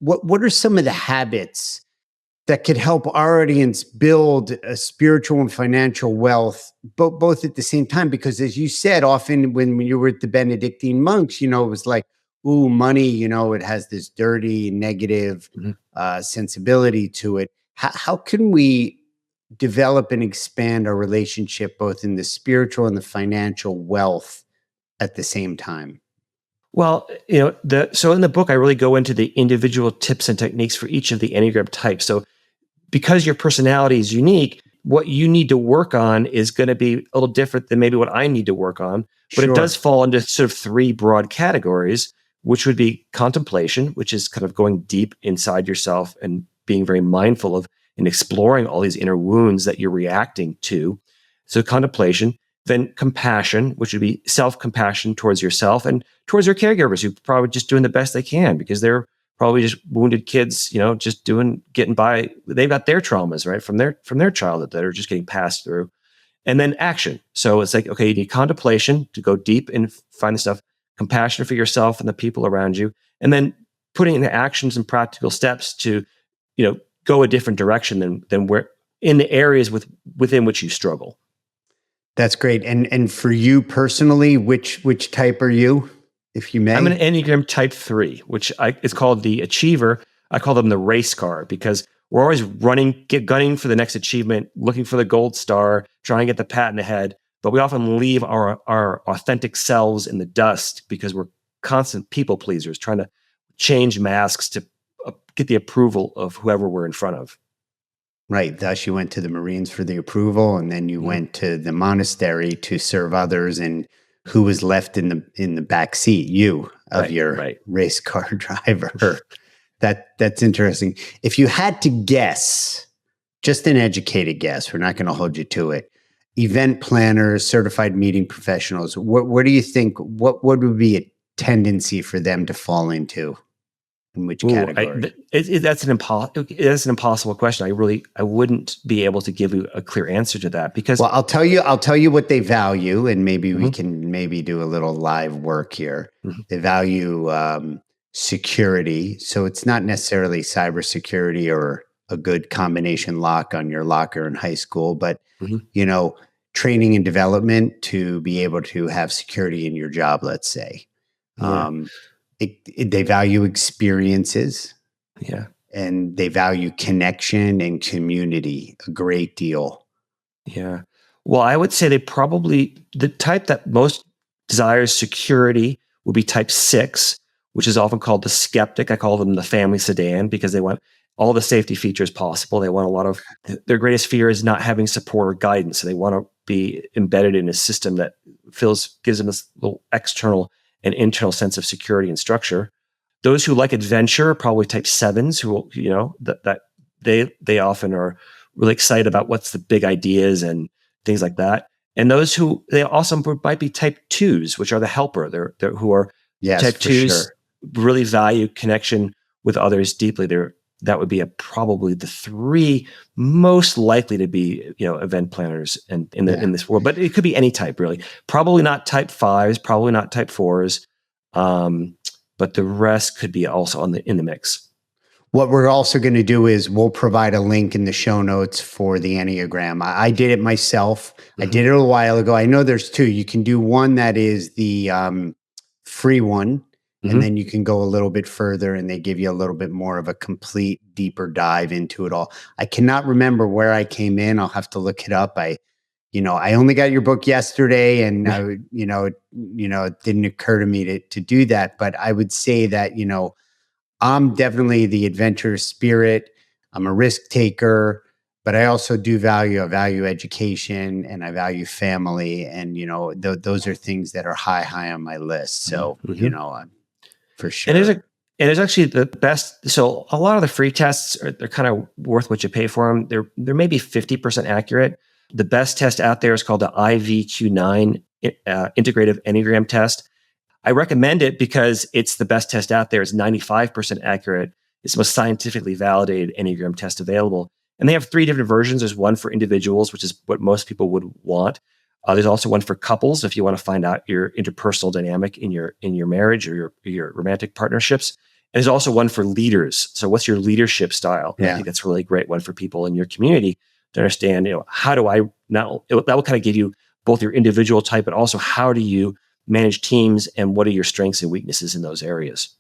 what are some of the habits that could help our audience build a spiritual and financial wealth, both at the same time? Because as you said, often when you were at the Benedictine monks, it was like, ooh, money, it has this dirty, negative sensibility to it. How can we develop and expand our relationship both in the spiritual and the financial wealth at the same time? Well, so in the book, I really go into the individual tips and techniques for each of the Enneagram types. So because your personality is unique, what you need to work on is going to be a little different than maybe what I need to work on. But It does fall into sort of three broad categories, which would be contemplation, which is kind of going deep inside yourself and being very mindful of and exploring all these inner wounds that you're reacting to. So contemplation. Then compassion, which would be self-compassion towards yourself and towards your caregivers who are probably just doing the best they can because they're probably just wounded kids, just getting by. They've got their traumas, right, from their childhood that are just getting passed through. And then action. So it's like, okay, you need contemplation to go deep and find the stuff, compassion for yourself and the people around you, and then putting into actions and practical steps to, go a different direction than where in the areas within which you struggle. That's great. And for you personally, which type are you, if you may? I'm an Enneagram type 3, which it's called the achiever. I call them the race car because we're always gunning for the next achievement, looking for the gold star, trying to get the pat in the head. But we often leave our authentic selves in the dust because we're constant people pleasers, trying to change masks to get the approval of whoever we're in front of. Right. Thus, you went to the Marines for the approval, and then you went to the monastery to serve others. And who was left in the back seat? You of your race car driver. That's interesting. If you had to guess, just an educated guess, we're not going to hold you to it. Event planners, certified meeting professionals. What do you think? What would be a tendency for them to fall into? In which category? That's an impossible question. I wouldn't be able to give you a clear answer to that because. Well, I'll tell you what they value, and maybe we can do a little live work here. They value security, so it's not necessarily cybersecurity or a good combination lock on your locker in high school, but training and development to be able to have security in your job. Let's say. Yeah. They value experiences, and they value connection and community a great deal. Yeah. Well, I would say the type that most desires security will be type 6, which is often called the skeptic. I call them the family sedan because they want all the safety features possible. They want their greatest fear is not having support or guidance. So they want to be embedded in a system that gives them this little external an internal sense of security and structure. Those who like adventure are probably type 7s who, that they often are really excited about what's the big ideas and things like that. And those who they also might be type 2s, which are the helper. They're who are type 2s really value connection with others deeply. That would be probably the 3 most likely to be, event planners in this world. But it could be any type, really. Probably not type 5s, probably not type 4s, but the rest could be also in the mix. What we're also going to do is we'll provide a link in the show notes for the Enneagram. I did it myself. I did it a while ago. I know there's 2. You can do one that is the free one. And then you can go a little bit further and they give you a little bit more of a complete deeper dive into it all. I cannot remember where I came in. I'll have to look it up. I only got your book yesterday and it didn't occur to me to do that. But I would say that, I'm definitely the adventurous spirit. I'm a risk taker, but I also do value education and I value family. And, those are things that are high on my list. So, for sure. And there's actually the best. So a lot of the free tests they're kind of worth what you pay for them. They're maybe 50% accurate. The best test out there is called the IVQ9 Integrative Enneagram Test. I recommend it because it's the best test out there. It's 95% accurate. It's the most scientifically validated Enneagram test available. And they have 3 different versions. There's one for individuals, which is what most people would want. There's also one for couples if you want to find out your interpersonal dynamic in your marriage or your romantic partnerships. there's also one for leaders. So what's your leadership style? And I Yeah. think that's a really great one for people in your community to understand, how do I now, that will kind of give you both your individual type, but also how do you manage teams and what are your strengths and weaknesses in those areas?